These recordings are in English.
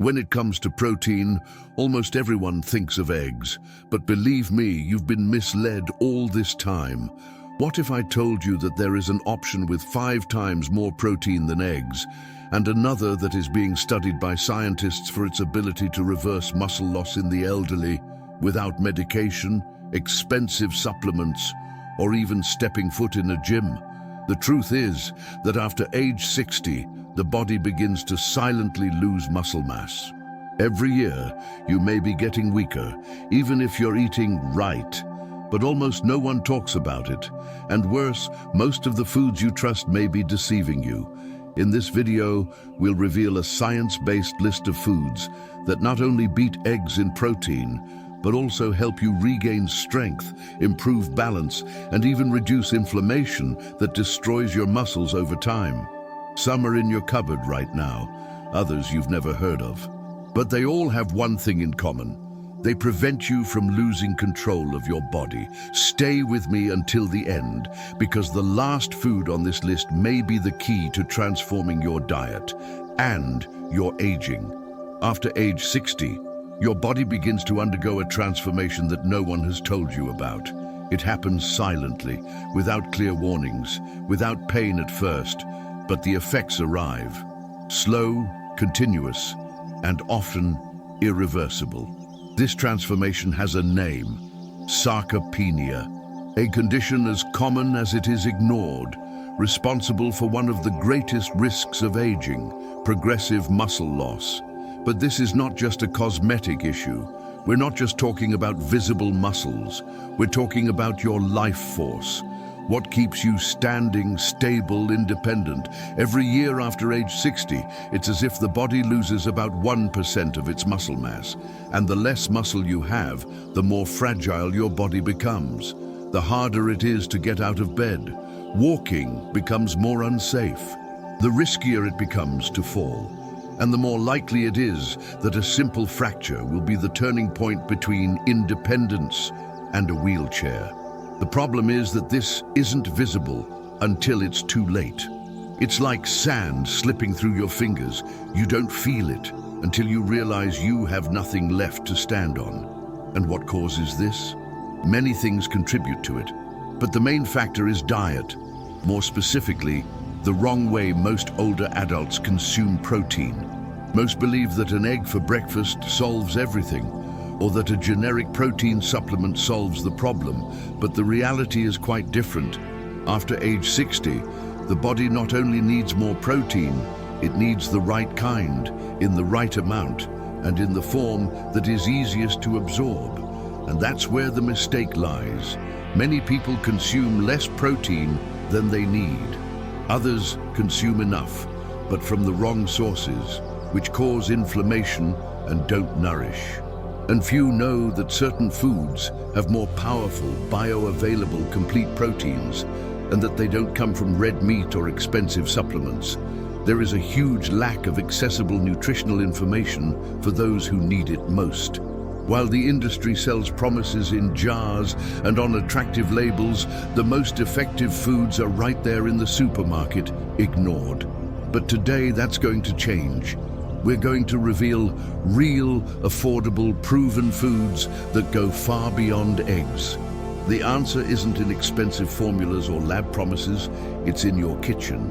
When it comes to protein, almost everyone thinks of eggs, but believe me, you've been misled all this time. What if I told you that there is an option with 5 times more protein than eggs, and another that is being studied by scientists for its ability to reverse muscle loss in the elderly without medication, expensive supplements, or even stepping foot in a gym? The truth is that after age 60, the body begins to silently lose muscle mass. Every year, you may be getting weaker, even if you're eating right, but almost no one talks about it. And worse, most of the foods you trust may be deceiving you. In this video, we'll reveal a science-based list of foods that not only beat eggs in protein, but also help you regain strength, improve balance, and even reduce inflammation that destroys your muscles over time. Some are in your cupboard right now, others you've never heard of. But they all have one thing in common. They prevent you from losing control of your body. Stay with me until the end, because the last food on this list may be the key to transforming your diet and your aging. After age 60, your body begins to undergo a transformation that no one has told you about. It happens silently, without clear warnings, without pain at first, but the effects arrive. Slow, continuous, and often irreversible. This transformation has a name: sarcopenia, a condition as common as it is ignored, responsible for one of the greatest risks of aging, progressive muscle loss. But this is not just a cosmetic issue. We're not just talking about visible muscles. We're talking about your life force. What keeps you standing, stable, independent? Every year after age 60, it's as if the body loses about 1% of its muscle mass. And the less muscle you have, the more fragile your body becomes. The harder it is to get out of bed. Walking becomes more unsafe. The riskier it becomes to fall. And the more likely it is that a simple fracture will be the turning point between independence and a wheelchair. The problem is that this isn't visible until it's too late. It's like sand slipping through your fingers. You don't feel it until you realize you have nothing left to stand on. And what causes this? Many things contribute to it, but the main factor is diet. More specifically, the wrong way most older adults consume protein. Most believe that an egg for breakfast solves everything, or that a generic protein supplement solves the problem, but the reality is quite different. After age 60, the body not only needs more protein, it needs the right kind, in the right amount, and in the form that is easiest to absorb. And that's where the mistake lies. Many people consume less protein than they need. Others consume enough, but from the wrong sources, which cause inflammation and don't nourish. And few know that certain foods have more powerful, bioavailable complete proteins, and that they don't come from red meat or expensive supplements. There is a huge lack of accessible nutritional information for those who need it most. While the industry sells promises in jars and on attractive labels, the most effective foods are right there in the supermarket, ignored. But today that's going to change. We're going to reveal real, affordable, proven foods that go far beyond eggs. The answer isn't in expensive formulas or lab promises, it's in your kitchen,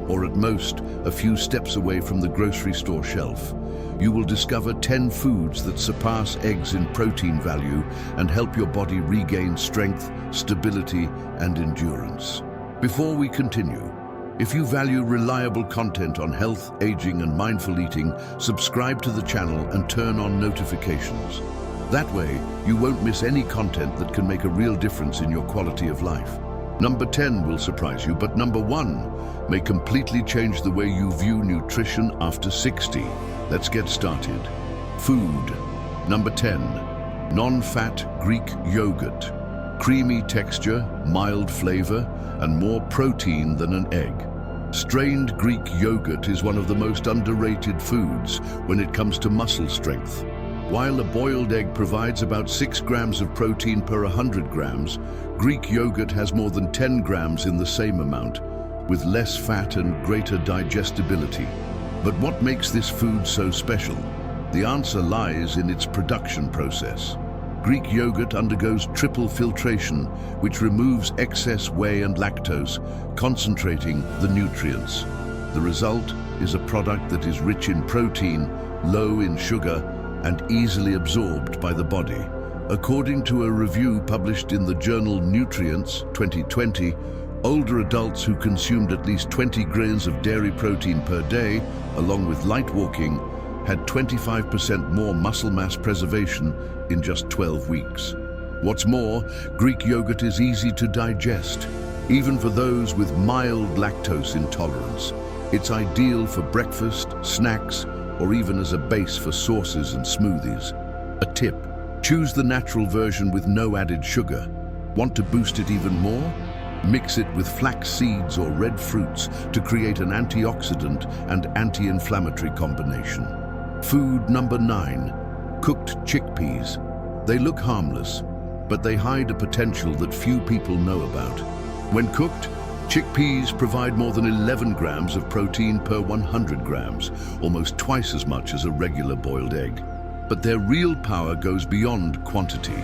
or at most, a few steps away from the grocery store shelf. You will discover 10 foods that surpass eggs in protein value and help your body regain strength, stability, and endurance. Before we continue, if you value reliable content on health, aging, and mindful eating, subscribe to the channel and turn on notifications. That way, you won't miss any content that can make a real difference in your quality of life. Number 10 will surprise you, but number 1 may completely change the way you view nutrition after 60. Let's get started. Food. Number 10. Non-fat Greek yogurt. Creamy texture, mild flavor, and more protein than an egg. Strained Greek yogurt is one of the most underrated foods when it comes to muscle strength. While a boiled egg provides about 6 grams of protein per 100 grams, Greek yogurt has more than 10 grams in the same amount, with less fat and greater digestibility. But what makes this food so special? The answer lies in its production process. Greek yogurt undergoes triple filtration, which removes excess whey and lactose, concentrating the nutrients. The result is a product that is rich in protein, low in sugar, and easily absorbed by the body. According to a review published in the journal Nutrients 2020, older adults who consumed at least 20 grams of dairy protein per day, along with light walking, had 25% more muscle mass preservation in just 12 weeks. What's more, Greek yogurt is easy to digest, even for those with mild lactose intolerance. It's ideal for breakfast, snacks, or even as a base for sauces and smoothies. A tip: choose the natural version with no added sugar. Want to boost it even more? Mix it with flax seeds or red fruits to create an antioxidant and anti-inflammatory combination. Food number 9, cooked chickpeas. They look harmless, but they hide a potential that few people know about. When cooked, chickpeas provide more than 11 grams of protein per 100 grams, almost twice as much as a regular boiled egg. But their real power goes beyond quantity.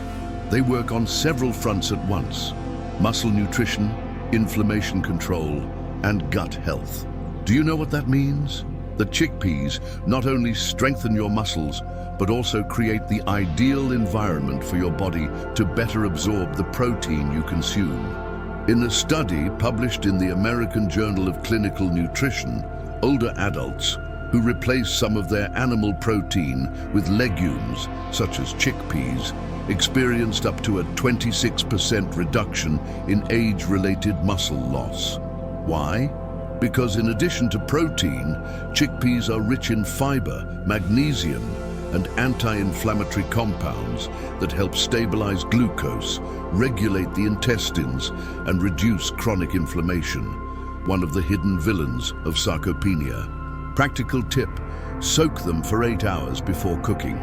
They work on several fronts at once: muscle nutrition, inflammation control, and gut health. Do you know what that means? The chickpeas not only strengthen your muscles, but also create the ideal environment for your body to better absorb the protein you consume. In a study published in the American Journal of Clinical Nutrition, older adults who replaced some of their animal protein with legumes, such as chickpeas, experienced up to a 26% reduction in age-related muscle loss. Why? Because in addition to protein, chickpeas are rich in fiber, magnesium, and anti-inflammatory compounds that help stabilize glucose, regulate the intestines, and reduce chronic inflammation, one of the hidden villains of sarcopenia. Practical tip: soak them for 8 hours before cooking.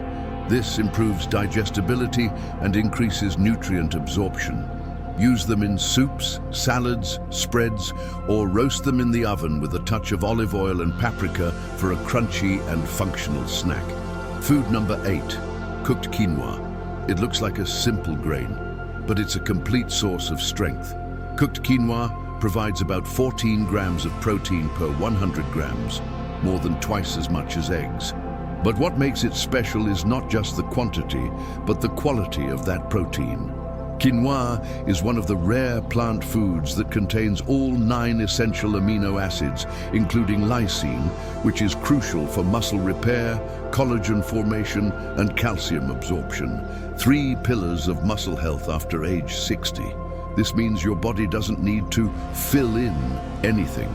This improves digestibility and increases nutrient absorption. Use them in soups, salads, spreads, or roast them in the oven with a touch of olive oil and paprika for a crunchy and functional snack. Food number 8, cooked quinoa. It looks like a simple grain, but it's a complete source of strength. Cooked quinoa provides about 14 grams of protein per 100 grams, more than twice as much as eggs. But what makes it special is not just the quantity, but the quality of that protein. Quinoa is one of the rare plant foods that contains all 9 essential amino acids, including lysine, which is crucial for muscle repair, collagen formation, and calcium absorption, 3 pillars of muscle health after age 60. This means your body doesn't need to fill in anything.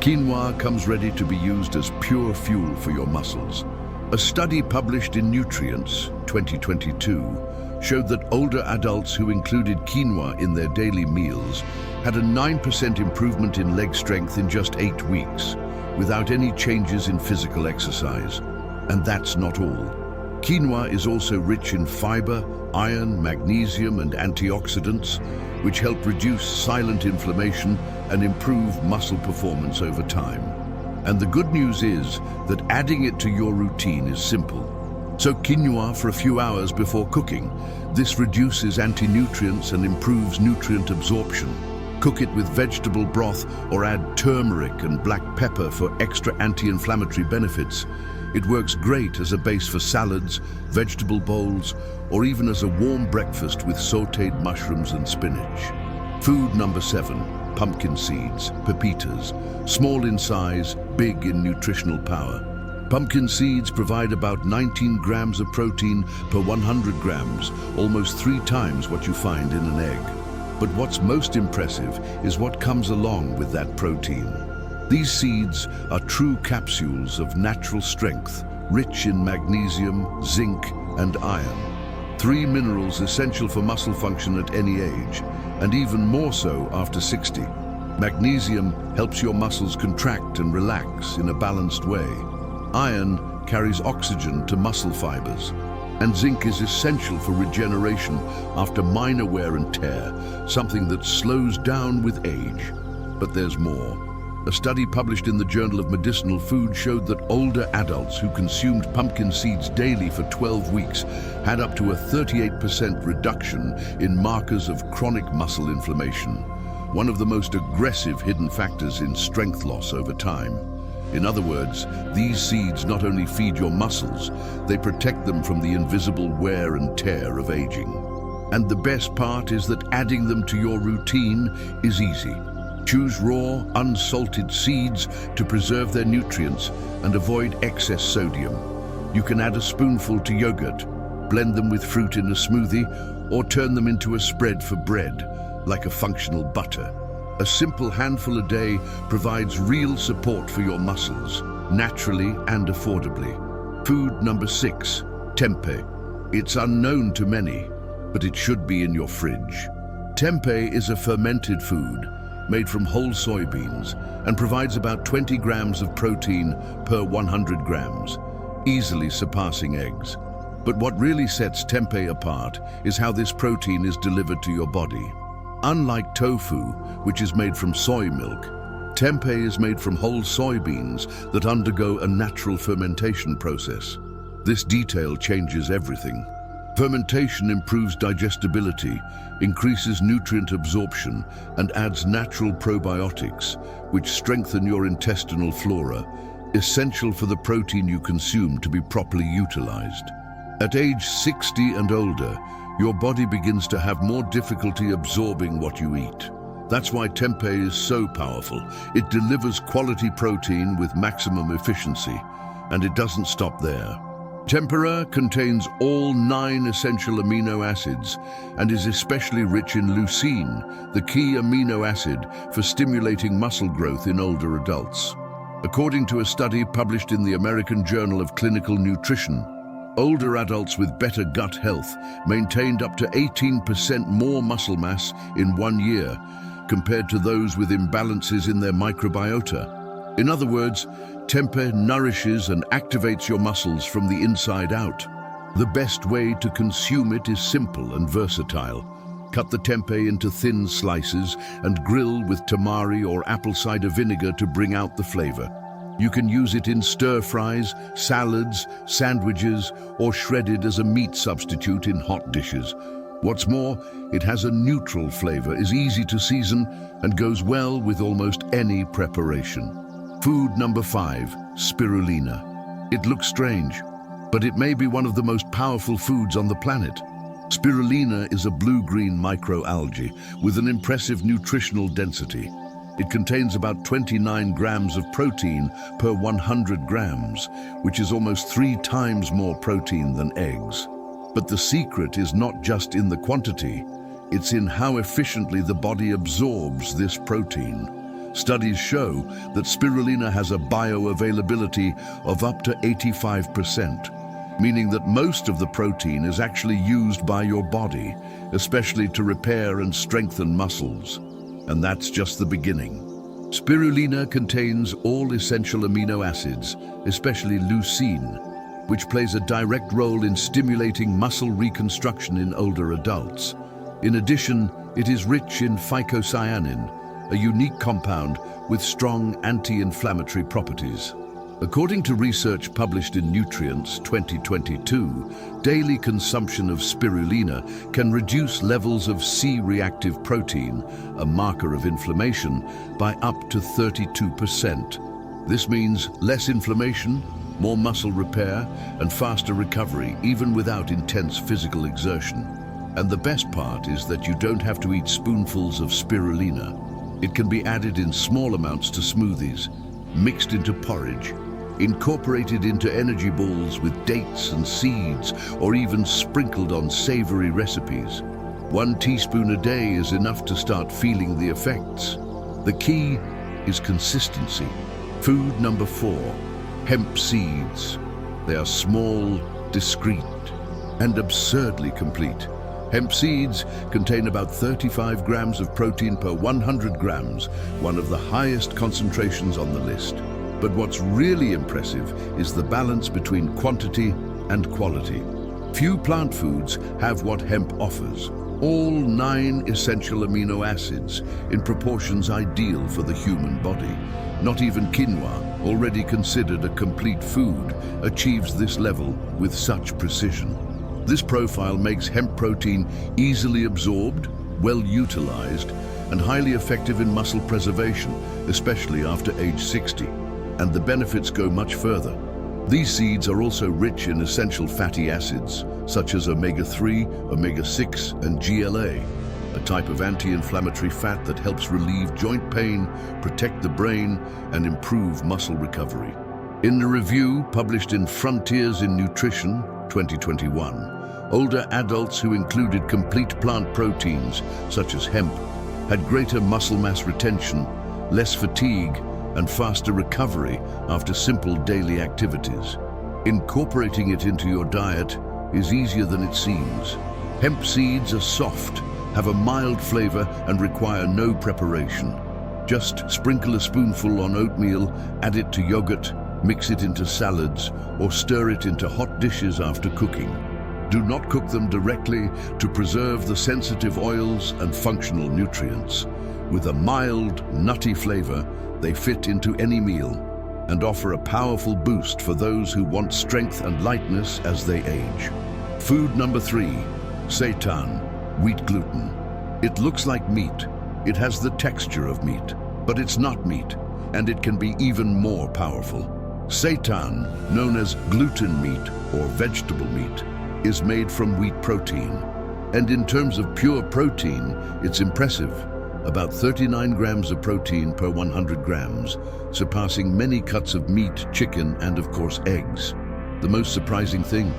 Quinoa comes ready to be used as pure fuel for your muscles. A study published in Nutrients 2022 showed that older adults who included quinoa in their daily meals had a 9% improvement in leg strength in just 8 weeks, without any changes in physical exercise. And that's not all. Quinoa is also rich in fiber, iron, magnesium, and antioxidants, which help reduce silent inflammation and improve muscle performance over time. And the good news is that adding it to your routine is simple. Soak quinoa for a few hours before cooking. This reduces anti-nutrients and improves nutrient absorption. Cook it with vegetable broth or add turmeric and black pepper for extra anti-inflammatory benefits. It works great as a base for salads, vegetable bowls, or even as a warm breakfast with sautéed mushrooms and spinach. Food number 7, pumpkin seeds, pepitas. Small in size, big in nutritional power. Pumpkin seeds provide about 19 grams of protein per 100 grams, almost 3 times what you find in an egg. But what's most impressive is what comes along with that protein. These seeds are true capsules of natural strength, rich in magnesium, zinc, and iron. 3 minerals essential for muscle function at any age, and even more so after 60. Magnesium helps your muscles contract and relax in a balanced way. Iron carries oxygen to muscle fibers, and zinc is essential for regeneration after minor wear and tear, something that slows down with age. But there's more. A study published in the Journal of Medicinal Food showed that older adults who consumed pumpkin seeds daily for 12 weeks had up to a 38% reduction in markers of chronic muscle inflammation, one of the most aggressive hidden factors in strength loss over time. In other words, these seeds not only feed your muscles, they protect them from the invisible wear and tear of aging. And the best part is that adding them to your routine is easy. Choose raw, unsalted seeds to preserve their nutrients and avoid excess sodium. You can add a spoonful to yogurt, blend them with fruit in a smoothie, or turn them into a spread for bread, like a functional butter. A simple handful a day provides real support for your muscles, naturally and affordably. Food number 6, tempeh. It's unknown to many, but it should be in your fridge. Tempeh is a fermented food made from whole soybeans and provides about 20 grams of protein per 100 grams, easily surpassing eggs. But what really sets tempeh apart is how this protein is delivered to your body. Unlike tofu, which is made from soy milk, tempeh is made from whole soybeans that undergo a natural fermentation process. This detail changes everything. Fermentation improves digestibility, increases nutrient absorption, and adds natural probiotics, which strengthen your intestinal flora, essential for the protein you consume to be properly utilized. At age 60 and older, your body begins to have more difficulty absorbing what you eat. That's why tempeh is so powerful. It delivers quality protein with maximum efficiency, and it doesn't stop there. Tempeh contains all 9 essential amino acids and is especially rich in leucine, the key amino acid for stimulating muscle growth in older adults. According to a study published in the American Journal of Clinical Nutrition, older adults with better gut health maintained up to 18% more muscle mass in 1 year compared to those with imbalances in their microbiota. In other words, tempeh nourishes and activates your muscles from the inside out. The best way to consume it is simple and versatile. Cut the tempeh into thin slices and grill with tamari or apple cider vinegar to bring out the flavor. You can use it in stir-fries, salads, sandwiches, or shredded as a meat substitute in hot dishes. What's more, it has a neutral flavor, is easy to season, and goes well with almost any preparation. Food number 5, spirulina. It looks strange, but it may be one of the most powerful foods on the planet. Spirulina is a blue-green microalgae with an impressive nutritional density. It contains about 29 grams of protein per 100 grams, which is almost 3 times more protein than eggs. But the secret is not just in the quantity, it's in how efficiently the body absorbs this protein. Studies show that spirulina has a bioavailability of up to 85%, meaning that most of the protein is actually used by your body, especially to repair and strengthen muscles. And that's just the beginning. Spirulina contains all essential amino acids, especially leucine, which plays a direct role in stimulating muscle reconstruction in older adults. In addition, it is rich in phycocyanin, a unique compound with strong anti-inflammatory properties. According to research published in Nutrients 2022, daily consumption of spirulina can reduce levels of C-reactive protein, a marker of inflammation, by up to 32%. This means less inflammation, more muscle repair, and faster recovery, even without intense physical exertion. And the best part is that you don't have to eat spoonfuls of spirulina. It can be added in small amounts to smoothies, mixed into porridge, incorporated into energy balls with dates and seeds, or even sprinkled on savory recipes. 1 teaspoon a day is enough to start feeling the effects. The key is consistency. Food number 4, hemp seeds. They are small, discreet, and absurdly complete. Hemp seeds contain about 35 grams of protein per 100 grams, one of the highest concentrations on the list. But what's really impressive is the balance between quantity and quality. Few plant foods have what hemp offers. All 9 essential amino acids in proportions ideal for the human body. Not even quinoa, already considered a complete food, achieves this level with such precision. This profile makes hemp protein easily absorbed, well utilized, and highly effective in muscle preservation, especially after age 60. And the benefits go much further. These seeds are also rich in essential fatty acids, such as omega-3, omega-6, and GLA, a type of anti-inflammatory fat that helps relieve joint pain, protect the brain, and improve muscle recovery. In a review published in Frontiers in Nutrition, 2021, older adults who included complete plant proteins, such as hemp, had greater muscle mass retention, less fatigue, and faster recovery after simple daily activities. Incorporating it into your diet is easier than it seems. Hemp seeds are soft, have a mild flavor, and require no preparation. Just sprinkle a spoonful on oatmeal, add it to yogurt, mix it into salads, or stir it into hot dishes after cooking. Do not cook them directly to preserve the sensitive oils and functional nutrients. With a mild, nutty flavor, they fit into any meal and offer a powerful boost for those who want strength and lightness as they age. Food number 3, seitan, wheat gluten. It looks like meat. It has the texture of meat, but it's not meat, and it can be even more powerful. Seitan, known as gluten meat or vegetable meat, is made from wheat protein. And in terms of pure protein, it's impressive. About 39 grams of protein per 100 grams, surpassing many cuts of meat, chicken, and of course eggs. The most surprising thing,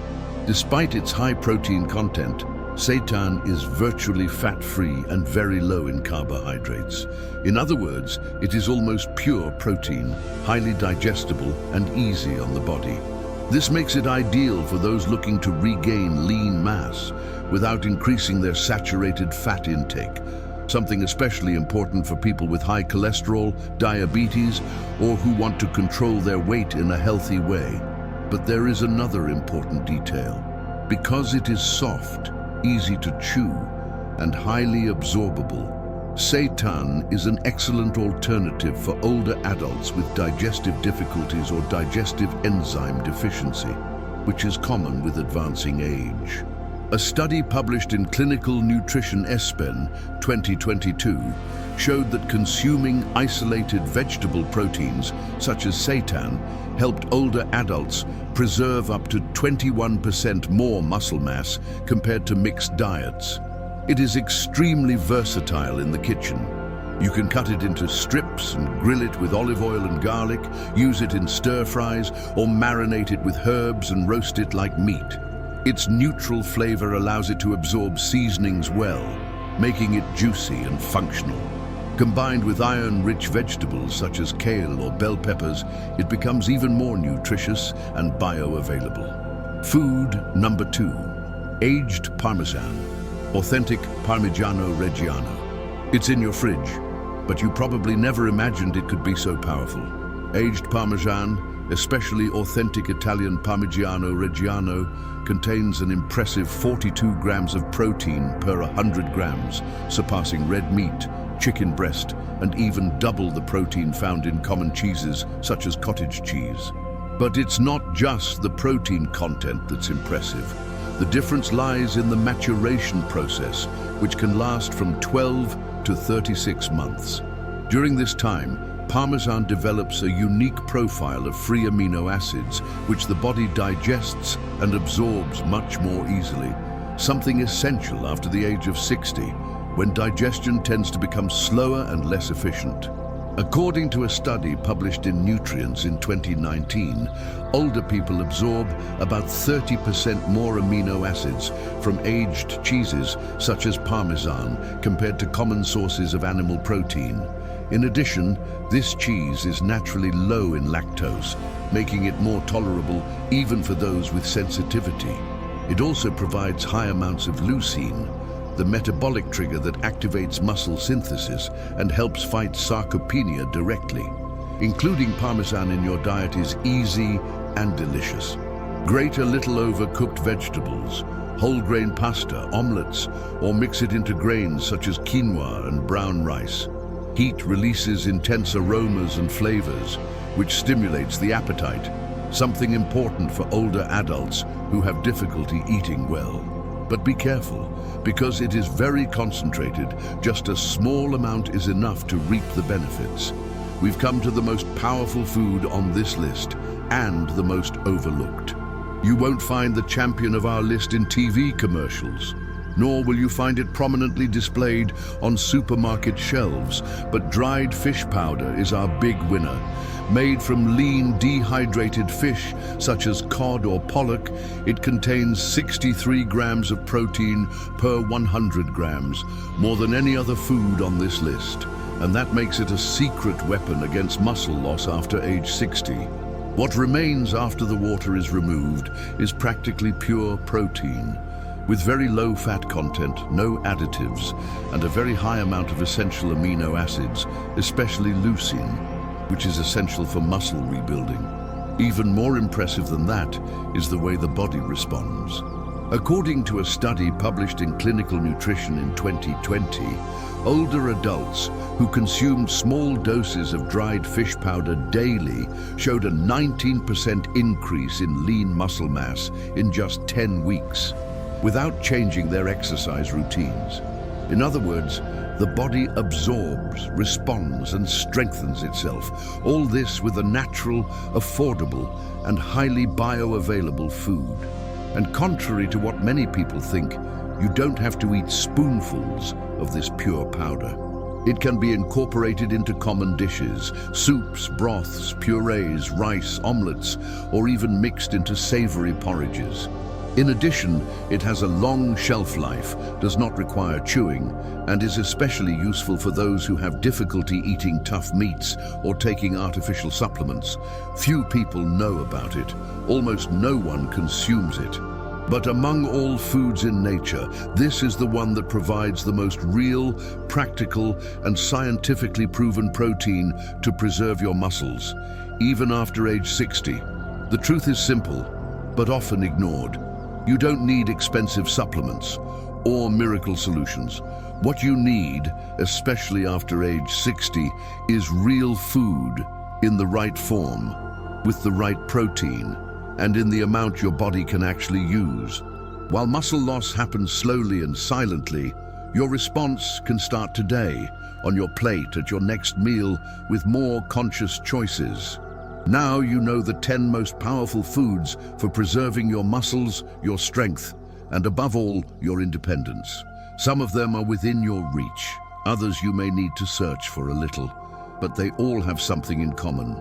despite its high protein content, seitan is virtually fat-free and very low in carbohydrates. In other words, it is almost pure protein, highly digestible and easy on the body. This makes it ideal for those looking to regain lean mass without increasing their saturated fat intake. Something especially important for people with high cholesterol, diabetes, or who want to control their weight in a healthy way. But there is another important detail. Because it is soft, easy to chew, and highly absorbable, seitan is an excellent alternative for older adults with digestive difficulties or digestive enzyme deficiency, which is common with advancing age. A study published in Clinical Nutrition ESPEN 2022 showed that consuming isolated vegetable proteins, such as seitan, helped older adults preserve up to 21% more muscle mass compared to mixed diets. It is extremely versatile in the kitchen. You can cut it into strips and grill it with olive oil and garlic, use it in stir-fries, or marinate it with herbs and roast it like meat. Its neutral flavor allows it to absorb seasonings well, making it juicy and functional. Combined with iron-rich vegetables such as kale or bell peppers, it becomes even more nutritious and bioavailable. Food number 2, aged Parmesan, authentic Parmigiano Reggiano. It's in your fridge, but you probably never imagined it could be so powerful. Aged Parmesan, especially authentic Italian Parmigiano Reggiano, contains an impressive 42 grams of protein per 100 grams, surpassing red meat, chicken breast, and even double the protein found in common cheeses such as cottage cheese. But it's not just the protein content that's impressive. The difference lies in the maturation process, which can last from 12 to 36 months. During this time, Parmesan develops a unique profile of free amino acids, which the body digests and absorbs much more easily, something essential after the age of 60, when digestion tends to become slower and less efficient. According to a study published in Nutrients in 2019, older people absorb about 30% more amino acids from aged cheeses such as Parmesan compared to common sources of animal protein. In addition, this cheese is naturally low in lactose, making it more tolerable even for those with sensitivity. It also provides high amounts of leucine, the metabolic trigger that activates muscle synthesis and helps fight sarcopenia directly. Including Parmesan in your diet is easy and delicious. Grate a little overcooked vegetables whole grain pasta, omelets, or mix it into grains such as quinoa and brown rice. Heat releases intense aromas and flavors, which stimulates the appetite, something important for older adults who have difficulty eating well. But be careful, because it is very concentrated. Just a small amount is enough to reap the benefits. We've come to the most powerful food on this list, and the most overlooked. You won't find the champion of our list in TV commercials, nor will you find it prominently displayed on supermarket shelves, but dried fish powder is our big winner. Made from lean, dehydrated fish, such as cod or pollock, it contains 63 grams of protein per 100 grams, more than any other food on this list. And that makes it a secret weapon against muscle loss after age 60. What remains after the water is removed is practically pure protein, with very low fat content, no additives, and a very high amount of essential amino acids, especially leucine, which is essential for muscle rebuilding. Even more impressive than that is the way the body responds. According to a study published in Clinical Nutrition in 2020, older adults who consumed small doses of dried fish powder daily showed a 19% increase in lean muscle mass in just 10 weeks, without changing their exercise routines. In other words, the body absorbs, responds, and strengthens itself. All this with a natural, affordable, and highly bioavailable food. And contrary to what many people think, you don't have to eat spoonfuls of this pure powder. It can be incorporated into common dishes, soups, broths, purees, rice, omelets, or even mixed into savory porridges. In addition, it has a long shelf life, does not require chewing, and is especially useful for those who have difficulty eating tough meats or taking artificial supplements. Few people know about it. Almost no one consumes it. But among all foods in nature, this is the one that provides the most real, practical, and scientifically proven protein to preserve your muscles, even after age 60. The truth is simple, but often ignored. You don't need expensive supplements or miracle solutions. What you need, especially after age 60, is real food in the right form, with the right protein, and in the amount your body can actually use. While muscle loss happens slowly and silently, your response can start today, on your plate, at your next meal, with more conscious choices. Now you know the 10 most powerful foods for preserving your muscles, your strength, and above all, your independence. Some of them are within your reach. Others you may need to search for a little. But they all have something in common.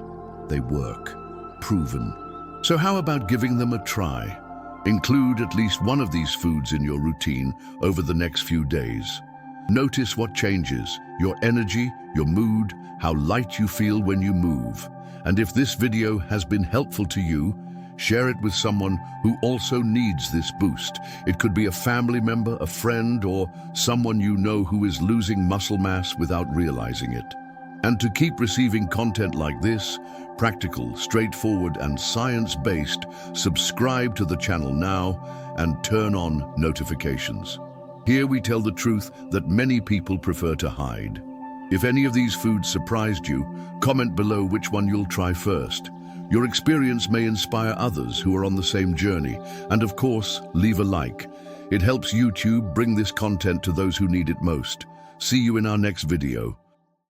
They work. Proven. So how about giving them a try? Include at least one of these foods in your routine over the next few days. Notice what changes: your energy, your mood, how light you feel when you move. And if this video has been helpful to you, share it with someone who also needs this boost. It could be a family member, a friend, or someone you know who is losing muscle mass without realizing it. And to keep receiving content like this, practical, straightforward, and science-based, subscribe to the channel now and turn on notifications. Here we tell the truth that many people prefer to hide. If any of these foods surprised you, comment below which one you'll try first. Your experience may inspire others who are on the same journey. And of course, leave a like. It helps YouTube bring this content to those who need it most. See you in our next video.